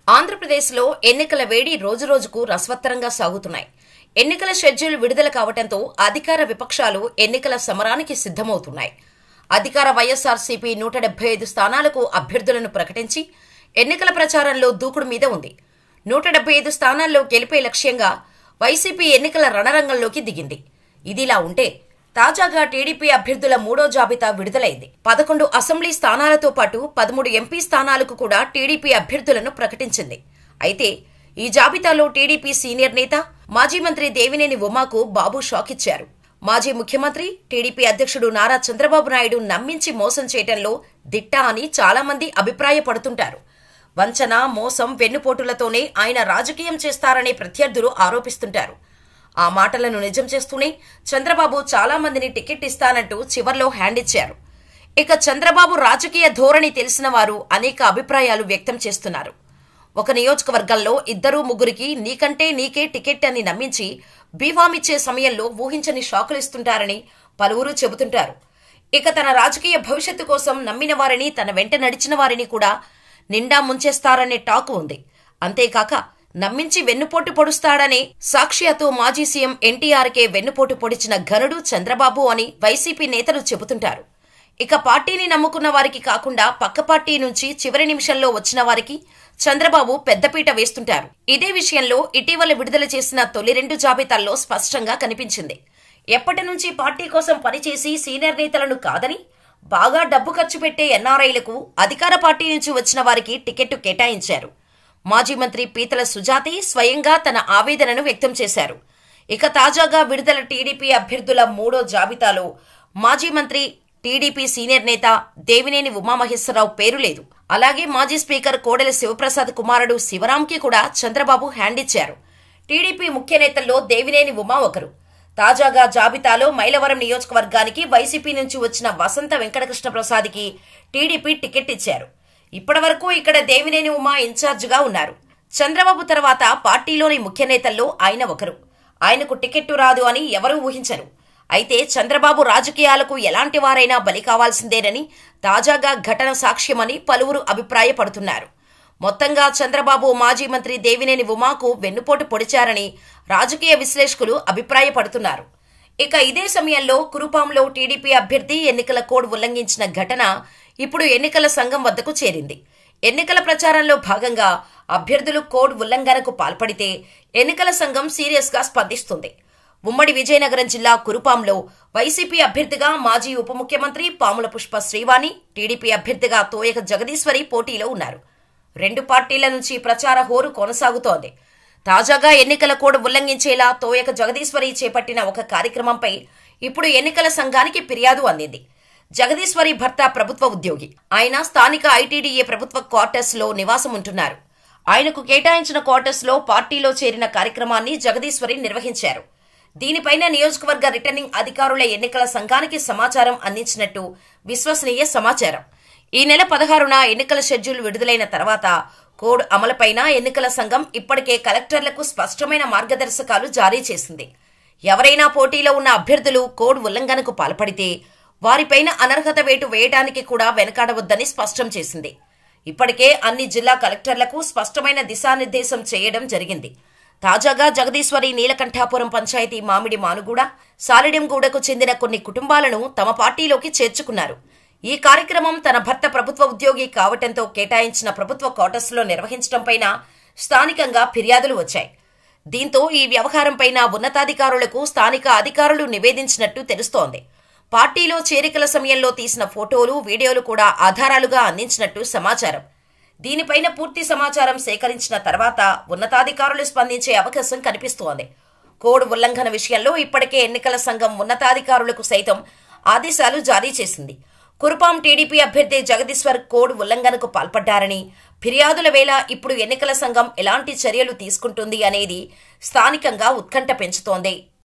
ఆంధ్రప్రదేశ్లో ఎన్నికల వేడి రోజురోజుకు రసవత్తరంగా సాగుతున్నాయి. ఎన్నికల షెడ్యూల్ విడుదల కావడంతో అధికార విపక్షాలు ఎన్నికల సమరానికి సిద్ధమవుతున్నాయి. అధికార వైఎస్ఆర్సీపీ 175 స్థానాలకు అభ్యర్థులను ప్రకటించి ఎన్నికల ప్రచారంలో దూకుడు మీద ఉంది. 175 స్థానాల్లో గెలిపే లక్ష్యంగా వైసీపీ ఎన్నికల రణరంగంలోకి దిగింది. ఇదిలా ఉంటే తాజాగా టీడీపీ అభ్యర్థుల మూడో జాబితా విడుదలైంది. 11 అసెంబ్లీ స్థానాలతో పాటు 13 ఎంపీ స్థానాలకు కూడా టీడీపీ అభ్యర్థులను ప్రకటించింది. అయితే ఈ జాబితాలో టీడీపీ సీనియర్ నేత, మాజీ మంత్రి దేవినేని ఉమాకు బాబు షాక్ ఇచ్చారు. మాజీ ముఖ్యమంత్రి, టీడీపీ అధ్యక్షుడు నారా చంద్రబాబు నాయుడు నమ్మించి మోసం చేయడంలో దిట్ట అని చాలా మంది అభిప్రాయపడుతుంటారు. వంచన, మోసం, వెన్నుపోటులతోనే ఆయన రాజకీయం చేస్తారని ప్రత్యర్థులు ఆరోపిస్తుంటారు. ఆ మాటలను నిజం చేస్తూనే చంద్రబాబు చాలా మందిని టికెట్ ఇస్తానంటూ చివర్లో హ్యాండ్ ఇచ్చారు. ఇక చంద్రబాబు రాజకీయ ధోరణి తెలిసిన వారు అనేక అభిప్రాయాలు వ్యక్తం చేస్తున్నారు. ఒక నియోజకవర్గంలో 2-3కి నీకంటే నీకే టికెట్ అని నమ్మించి బీఫామ్ ఇచ్చే సమయంలో ఊహించని షాకులు ఇస్తుంటారని పలువురు చెబుతుంటారు. ఇక తన రాజకీయ భవిష్యత్తు కోసం నమ్మిన వారిని, తన వెంట నడిచిన వారిని కూడా నిండా ముంచేస్తారనే టాక్ ఉంది. అంతేకాక నమ్మించి వెన్నుపోటు పొడుస్తాడనే సాక్ష్యాతో మాజీ సీఎం ఎన్టీఆర్కే వెన్నుపోటు పొడిచిన ఘనుడు చంద్రబాబు అని వైసీపీ నేతలు చెబుతుంటారు. ఇక పార్టీని నమ్ముకున్న వారికి కాకుండా పక్క పార్టీ నుంచి చివరి నిమిషంలో వచ్చిన వారికి చంద్రబాబు పెద్దపీట వేస్తుంటారు. ఇదే విషయంలో ఇటీవల విడుదల చేసిన తొలి 2 జాబితాల్లో స్పష్టంగా కనిపించింది. ఎప్పటి నుంచి పార్టీ కోసం పనిచేసి సీనియర్ నేతలను కాదని బాగా డబ్బు ఖర్చు పెట్టే ఎన్ఆర్ఐలకు అధికార పార్టీ నుంచి వచ్చిన వారికి టికెట్టు కేటాయించారు. మాజీ మంత్రి పీతల సుజాతే స్వయంగా తన ఆవేదనను వ్యక్తం చేశారు. ఇక తాజాగా విడుదల టీడీపీ అభ్యర్థుల మూడో జాబితాలో మాజీ మంత్రి, టీడీపీ సీనియర్ నేత దేవినేని ఉమామహేశ్వరరావు పేరు లేదు. అలాగే మాజీ స్పీకర్ కోడెల శివప్రసాద్ కుమారుడు శివరాంకి కూడా చంద్రబాబు హ్యాండ్ ఇచ్చారు. టీడీపీ ముఖ్య నేతల్లో దేవినేని ఉమా ఒకరు. తాజాగా జాబితాలో మైలవరం నియోజకవర్గానికి వైసీపీ నుంచి వచ్చిన వసంత వెంకటకృష్ణ ప్రసాద్కి టీడీపీ టికెట్ ఇచ్చారు. ఇప్పటివరకు ఇక్కడ దేవినేని ఉమా ఇన్ఛార్జిగా ఉన్నారు. చంద్రబాబు తర్వాత పార్టీలోని ముఖ్య నేతల్లో ఆయన ఒకరు. ఆయనకు టికెట్టు రాదు అని ఎవరూ ఊహించరు. అయితే చంద్రబాబు రాజకీయాలకు ఎలాంటి వారైనా బలి కావాల్సిందేనని తాజాగా ఘటన సాక్ష్యమని పలువురు అభిప్రాయపడుతున్నారు. మొత్తంగా చంద్రబాబు మాజీ మంత్రి దేవినేని ఉమాకు వెన్నుపోటు పొడిచారని రాజకీయ విశ్లేషకులు అభిప్రాయపడుతున్నారు. ఇక ఇదే సమయంలో కురుపాంలో టీడీపీ అభ్యర్థి ఎన్నికల కోడ్ ఉల్లంఘించిన ఘటన ఇప్పుడు ఎన్నికల సంఘం వద్దకు చేరింది. ఎన్నికల ప్రచారంలో భాగంగా అభ్యర్థులు కోడ్ ఉల్లంఘనకు పాల్పడితే ఎన్నికల సంఘం సీరియస్ గా స్పందిస్తుంది. ఉమ్మడి విజయనగరం జిల్లా కురుపాంలో వైసీపీ అభ్యర్థిగా మాజీ ఉప ముఖ్యమంత్రి పాముల పుష్ప శ్రీవాణి, టీడీపీ అభ్యర్థిగా తోయక జగదీశ్వరి పోటీలో ఉన్నారు. 2 పార్టీల నుంచి ప్రచార హోరు కొనసాగుతోంది. తాజాగా ఎన్నికల కోడ్ ఉల్లంఘించేలా తోయక జగదీశ్వరి చేపట్టిన ఒక కార్యక్రమంపై ఇప్పుడు ఎన్నికల సంఘానికి ఫిర్యాదు అందింది. జగదీశ్వరి భర్త ప్రభుత్వ ఉద్యోగి. ఆయన స్థానిక ఐటీడీఏ ప్రభుత్వ క్వార్టర్స్ లో నివాసం ఉంటున్నారు. ఆయనకు కేటాయించిన క్వార్టర్స్ లో పార్టీలో చేరిన కార్యక్రమాన్ని జగదీశ్వరి నిర్వహించారు. దీనిపైన నియోజకవర్గ రిటర్నింగ్ అధికారుల ఎన్నికల సంఘానికి సమాచారం అందించినట్టు విశ్వసనీయ సమాచారం. ఈ నెల 16న ఎన్నికల షెడ్యూల్ విడుదలైన తర్వాత కోడ్ అమలుపైన ఎన్నికల సంఘం ఇప్పటికే కలెక్టర్లకు స్పష్టమైన మార్గదర్శకాలు జారీ చేసింది. ఎవరైనా పోటీలో ఉన్న అభ్యర్థులు కోడ్ ఉల్లంఘనకు పాల్పడితే వారిపైన అనర్హత వేటు వేయడానికి కూడా వెనకాడవద్దని స్పష్టం చేసింది. ఇప్పటికే అన్ని జిల్లా కలెక్టర్లకు స్పష్టమైన దిశానిర్దేశం చేయడం జరిగింది. తాజాగా జగదీశ్వరి నీలకంఠాపురం పంచాయతీ మామిడి మానుగూడ, సాలిడెంగూడకు చెందిన కొన్ని కుటుంబాలను తమ పార్టీలోకి చేర్చుకున్నారు. ఈ కార్యక్రమం తన భర్త ప్రభుత్వ ఉద్యోగి కావటంతో కేటాయించిన ప్రభుత్వ క్వార్టర్స్లో నిర్వహించడంపైన స్థానికంగా ఫిర్యాదులు వచ్చాయి. దీంతో ఈ వ్యవహారంపైన ఉన్నతాధికారులకు స్థానిక అధికారులు నివేదించినట్టు తెలుస్తోంది. పార్టీలో చేరికల సమయంలో తీసిన ఫోటోలు, వీడియోలు కూడా ఆధారాలుగా అందించినట్టు సమాచారం. దీనిపైన పూర్తి సమాచారం సేకరించిన తర్వాత ఉన్నతాధికారులు స్పందించే అవకాశం కనిపిస్తోంది. కోడ్ ఉల్లంఘన విషయంలో ఇప్పటికే ఎన్నికల సంఘం ఉన్నతాధికారులకు సైతం ఆదేశాలు జారీ చేసింది. కురుపాం టీడీపీ అభ్యర్థి జగదీశ్వర్ కోడ్ ఉల్లంఘనకు పాల్పడ్డారని, ఫిర్యాదుల వేళ ఇప్పుడు ఎన్నికల సంఘం ఎలాంటి చర్యలు తీసుకుంటుంది అనేది స్థానికంగా ఉత్కంఠ పెంచుతోంది.